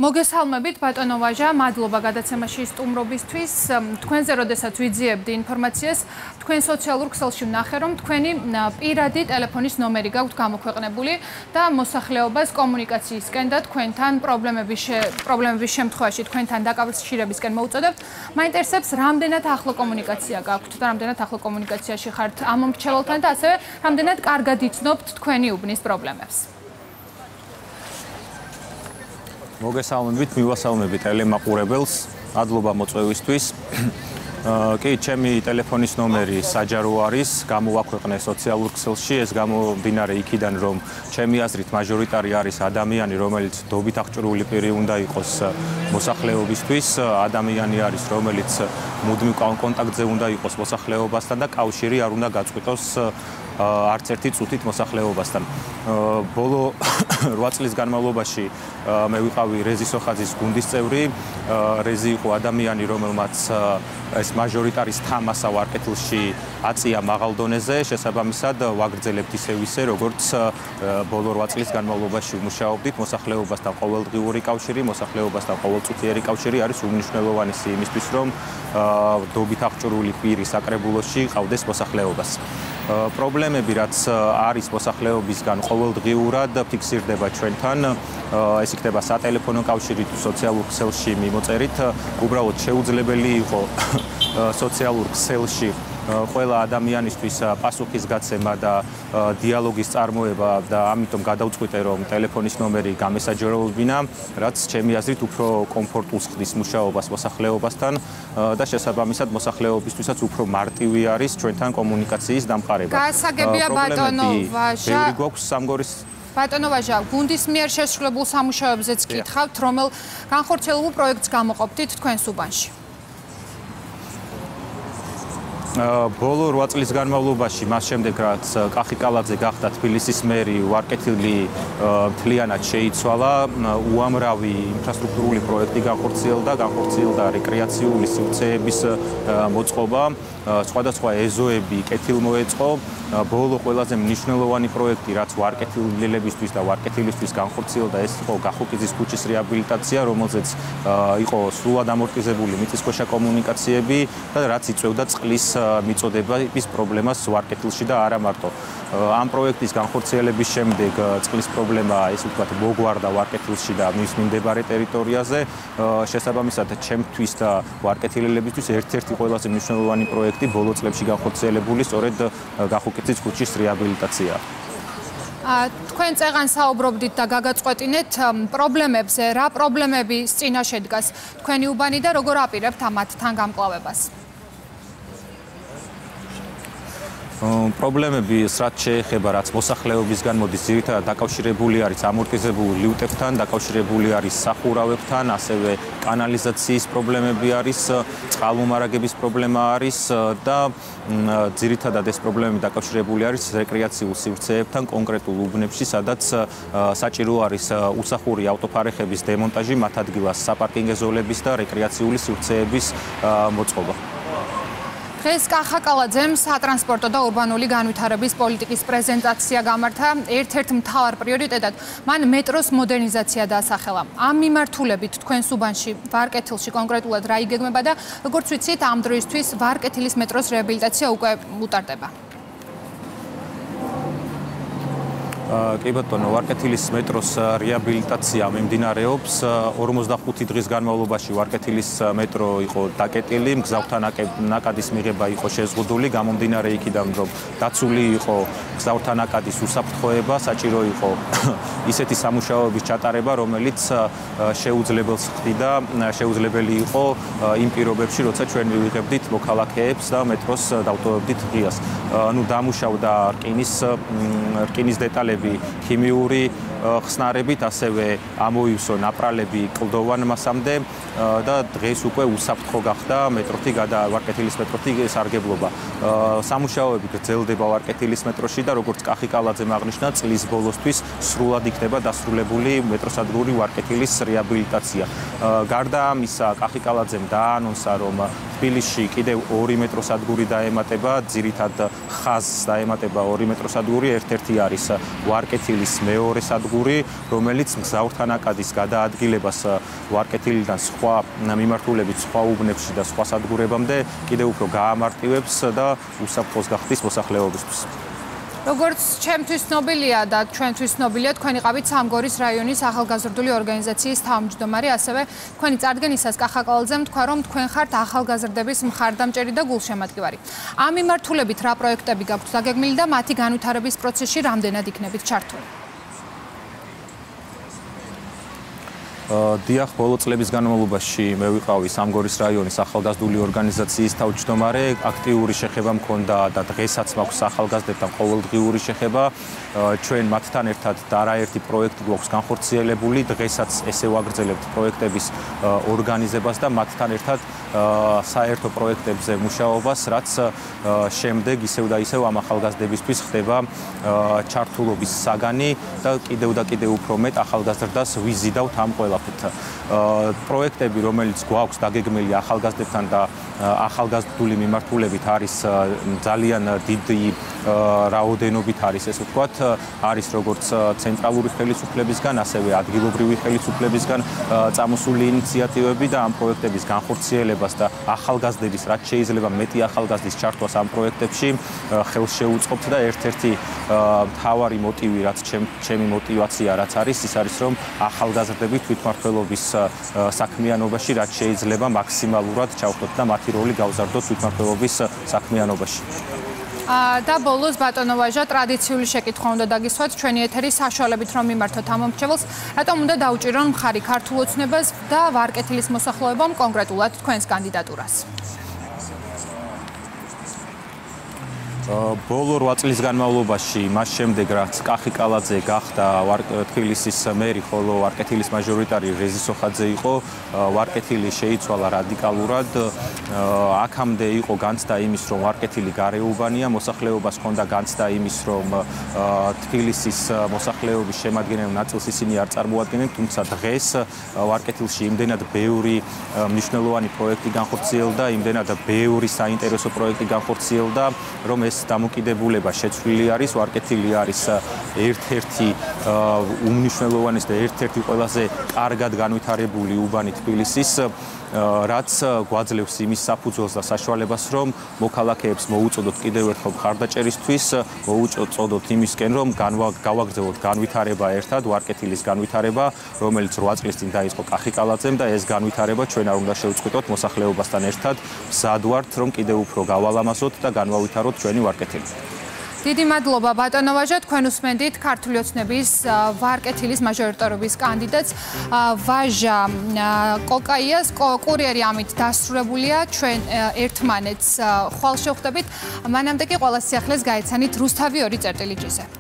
მოგესალმებით ბატონო ვაჟა, მადლობა გადაცემაში სტუმრობისთვის. თქვენზე როდესაც ვიძიებდი ინფორმაციას, თქვენ სოციალურ ქსელში ვნახე, რომ თქვენი პირადი ტელეფონის ნომერი გაქვთ გამოქვეყნებული და მოსახლეობას კომუნიკაციისკენ და თქვენთან პრობლემების შემთხვევაში თქვენთან დაკავშირებისკენ მოუწოდებთ. მაინტერესებს, რამდენად ახლო კომუნიკაცია გაქვთ და რამდენად ახლო კომუნიკაციაში ხართ ამ მომრჩეველთან და ასევე რამდენად კარგად იცნობთ თქვენი უბნის პრობლემებს. მოგესალმებით, მივასალმებით ტელემაყურებელს, მადლობა მოწვევისთვის. კი, ჩემი ტელეფონის ნომერი საჯარო არის, გამოვაქვეყნე სოციალურ ქსელში, ეს გამომდინარე იქიდან, რომ ჩემი აზრით მაჟორიტარი არის ადამიანი, რომელიც დობით აღჭურვილი პირი უნდა იყოს მოსახლეობისთვის, ადამიანი არის, რომელიც მუდმივ კონტაქტზე უნდა იყოს მოსახლეობასთან და კავშირი არ უნდა გაწყვიტოს არც ერთი წუთით მოსახლეობასთან. ბოლო 8 წლის განმავლობაში მე ვიყავი რეზი სოხაძის გუნდის წევრი. რეზი იყო ადამიანი, რომელმაც ეს მაჟორიტარის თამასა ვარკეთილში აწია მაღალ დონეზე, შესაბამისად ვაგრძელებთ ისე როგორც ბოლო 8 წლის განმავლობაში ვმუშაობდით. მოსახლეობასთან ყოველდღიური კავშირი, მოსახლეობასთან ყოველწუთიერი კავშირი არის უმნიშვნელოვანესი იმისთვის, რომ დობით აღჭურვილი პირი საკრებულოში ყავდეს მოსახლეობას. პრობლემები, რაც არის მოსახლეობისგან ყოველდღიურად ფიქსირდება ჩვენთან, ეს იქნება სატელეფონო კავშირით, სოციალურ ქსელში მიმოწერით, უბრალოდ შეუძლებელი იყო სოციალურ ქსელში ყველა ადამიანისთვის პასუხისგაცემა და დიალოგის წარმოება და ამიტომ გადავწყვიტე, რომ ტელეფონის ნომერი გამესაჯეროვებინა, რაც ჩემი აზრით უფრო კომფორტულს ხდის მუშაობას მოსახლეობასთან და შესაბამისად მოსახლეობისთვისაც უფრო მარტივი არის ჩვენთან კომუნიკაციის დამყარება. გასაგებია ბატონო ვაჟა. ბევრი გვაქვს სამგორის ბატონო ვაჟა, გუნდის მიერ შესრულებულ სამუშაოებზეც გითხავთ, რომელ განხორციელებულ პროექტს გამოყოფდით თქვენს უბანში? ბოლო 8 წლის განმავლობაში, მას შემდეგ რაც კახიკალაძე გახდა თბილისის მერი, ვარკეთილი მთლიანად შეიცვალა, უამრავი ინფრასტრუქტურული პროექტი განხორციელდა რეკრეაციული სივრცეების მოწყობა, სხვადასხვა ეზოები კეთილმოეწყო. ბოლო ყველაზე მნიშვნელოვანი პროექტი, რაც ვარკეთილებისთვის და ვარკეთილისთვის განხორციელდა, ეს იყო გახუკიძის ქუჩის რეაბილიტაცია, რომელზეც იყო სრულად ამორტიზებული მიწისქვეშა კომუნიკაციები და რაც იწვევდა წყლის მიწოდების პრობლემას ვარკეთილში და არა მარტო. ამ პროექტის განხორციელების შემდეგ წყლის პრობლემა, ესე ვთქვათ, მოგვარდა ვარკეთილში და მის მიმდებარე ტერიტორიაზე. შესაბამისად, ჩემთვის და ვარკეთილებისთვის ერთ-ერთი ყველაზე მნიშვნელოვანი პროექტი ბოლო წლებში განხორციელებული სწორედ გახუკიძის ქუჩის რეაბილიტაციაა. თქვენ წეღან საუბრობდით და გაგაწყვეტინეთ პრობლემებზე, რა პრობლემები წინაშე დგას თქვენი უბანი და როგორ აპირებთ ამათთან გამკლავებას? პრობლემები, რაც შეეხება, რაც მოსახლეობისგან მოდის, ძირითადად დაკავშირებული არის ამორტიზებულ ლიფტებთან, დაკავშირებული არის სახურავებთან, ასევე კანალიზაციის პრობლემები არის, წყალმომარაგების პრობლემა არის და ძირითადად ეს პრობლემები დაკავშირებული არის რეკრეაციულ სივრცეებთან, კონკრეტულ უბნებში, სადაც საჭირო არის უსახური ავტოფარეხების დემონტაჟი, მათ ადგილას საპარკინგო ზოლების და რეკრეაციული სივრცეების მოწყობა. დღეს კახაკალაძემ სატრანსპორტო და ურბანული განვითარების პოლიტიკის პრეზენტაცია გამართა. ერთ-ერთ მთავარ პრიორიტეტად მან მეტროს მოდერნიზაცია დაასახელა. ამ მიმართულებით თქვენს უბანში, ვარკეთილში კონკრეტულად რა იგეგმება და როგორც ვიცით, ამ დროისთვის ვარკეთილის მეტროს რეაბილიტაცია უკვე უტარდება. კი ბატონო, ვარკეთილის მეტროს რეაბილიტაცია მიმდინარეობს. 45 დღის განმავლობაში ვარკეთილის მეტრო იყო დაკეტილი, მგზავრთა ნაკადის მიღება იყო შეზღუდული, გამომდინარე იქიდან, რომ დაცული იყო მგზავრთა ნაკადის უსაფრთხოება, საჭირო იყო ისეთი სამუშაოების ჩატარება, რომელიც შეუძლებელს ხდიდა, შეუძლებელი იყო იმ პირობებში, როცა ჩვენ მივიღებდით მოქალაქეებს და მეტროს დავტოვებდით ღიას. დამუშავდა რკინის დეტალები, ქიმიური ხსნარებით, ასევე ამოივსო ნაპრალები კლდოვან მასამდე და დღეს უკვე უსაფრთხო გახდა ვარკეთილის მეტროთი სარგებლობა. სამუშაოები გრძელდება ვარკეთილის მეტროში და როგორც კახიკალაძემ აღნიშნა, წლის ბოლოსთვის სრულად იქნება დასრულებული მეტროსადგური ვარკეთილის რეაბილიტაცია. გარდა ამისა, კახიკალაძემ დაანონსა, რომ თბილისში კიდევ 2 მეტროსადგური დაემატება, ძირითად ხაზს დაემატება 2 მეტროსადგური, ერთ-ერთი არის ვარკეთილის მეორე სადგური სადგური, რომელიც მგზავრთან აკადის გადაადგილებას ვარკეთილიდან სხვა მიმართულებით სხვა უბნებში და სხვა სადგურებამდე კიდევ უფრო გაამარტივებს და უსაფრთხოს გახდის მოსახლეობისთვის. როგორც ჩემთვის ცნობილია და ჩვენთვის ცნობილია, თქვენ იყავით სამგორის რაიონის ახალგაზრდული ორგანიზაციის თავმჯდომარე, ასევე თქვენი წარდგენისას კახაკალაძემ თქვა, რომ თქვენ ხართ ახალგაზრდების მხარდამჭერი და გულშემატკივარი. ამ მიმართულებით რა პროექტები გაქვთ დაგეგმილი და მათი განვითარების პროცესში რამდენად იქნებით ჩართული? დიახ, ბოლო წლების განმავლობაში მე ვიყავი სამგორის რაიონის ახალგაზრდული ორგანიზაციის თავმჯდომარე, აქტიური შეხება მქონდა და დღესაც მაქვს ახალგაზრდებთან ყოველდღიური შეხება. ჩვენ მათთან ერთად არაერთი პროექტი გვაქვს განხორციელებული, დღესაც ესე ვაგრძელებთ პროექტების ორგანიზებას და მათთან ერთად საერთო პროექტებზე მუშაობას, რაც შემდეგ ისევ და ისევ ამ ახალგაზრდებისთვის ხდება ჩართულობის საგანი და კიდევ უფრო მეტ ახალგაზრდას ვიზიდავთ ამ ყველა პროექტები, რომელიც გვაქვს დაგეგმილი ახალგაზრდებთან და ახალგაზრდული მიმართულებით არის ძალიან დიდი რაოდენობით არის ესე ვთქვათ, არის როგორც ცენტრალური ხელისუფლებისგან, ასევე ადგილობრივი ხელისუფლებისგან წამოსული ინიციატივები და ამ პროექტების განხორციელებას და ახალგაზრდების რაც შეიძლება მეტი ახალგაზრდის ჩართვას ამ პროექტებში ხელს შეუწყობთ და ერთ-ერთი მთავარი მოტივი, რაც ჩემი მოტივაცია რაც არის, ის არის რომ ახალგაზრდები თვითმმართველობის საქმიანობაში რაც შეიძლება მაქსიმალურად ჩავხდოთ და მათი როლი გავზარდოთ თვითმმართველობის საქმიანობაში. და ბოლოს ბატონო ვაჟა, ტრადიციული შეკითხვა უნდა დაგისვათ ჩვენი ეთერის საშუალებით რომ მიმართოთ ამ მომრჩეველს, რატომ უნდა დაუჭირონ მხარი ქართულ ოცნებას და ვარკეთილის მოსახლეობამ კონკრეტულად თქვენს კანდიდატურას? ბოლო 8 წლის განმავლობაში, მას შემდეგ რაც კახიკალაძე გახდა თბილისის მერი, ხოლო ვარკეთილის მაჟორიტარი რეზი სოხაძე იყო, ვარკეთილი შეიცვალა რადიკალურად. აქამდე იყო განცდა იმის, რომ ვარკეთილი გარეუბანია, მოსახლეობას ჰქონდა განცდა იმის, რომ თბილისის მოსახლეობის შემადგენელ ნაწილს ისინი არ წარმოადგენენ, თუმცა დღეს ვარკეთილში იმდენად ბევრი მნიშვნელოვანი პროექტი განხორციელდა, იმდენად ბევრი საინტერესო პროექტი განხორციელდა, რომ ეს დამოკიდებულება შეცვლილი არის, ვარკეთილი არის ერთ-ერთი უმნიშვნელოვანესი და ერთ-ერთი ყველაზე კარგად განვითარებული უბანი თბილისის, რაც გვაძლევს იმის საფუძველს და საშუალებას, რომ მოქალაქეებს მოუწოდოთ კიდევ ერთხელ მხარდაჭერისთვის, მოუწოდოთ იმისკენ, რომ გავაგრძელოთ განვითარება ერთად, ვარკეთილის განვითარება, რომელიც 8 წლის წინ დაიწყო კახიკალაძემ და ეს განვითარება ჩვენ არ უნდა შევწყვიტოთ მოსახლეობასთან ერთად, მზად ვართ, რომ კიდევ უფრო გავალამაზოთ და განვავითაროთ ჩვენი ვარკეთილი. დიდი მადლობა ბატონო ვაჟა, თქვენ უსმენდით ქართული ოცნების ვარკეთილის მაჟორიტარობის კანდიდატს ვაჟა კოკაიას. კურიერი ამით დასრულებულია, ჩვენ ერთმანეთს ხვალ შევხვდებით. მანამდე კი ყველა სიახლეს გაეცანით რუსთავი 2.j-ზე.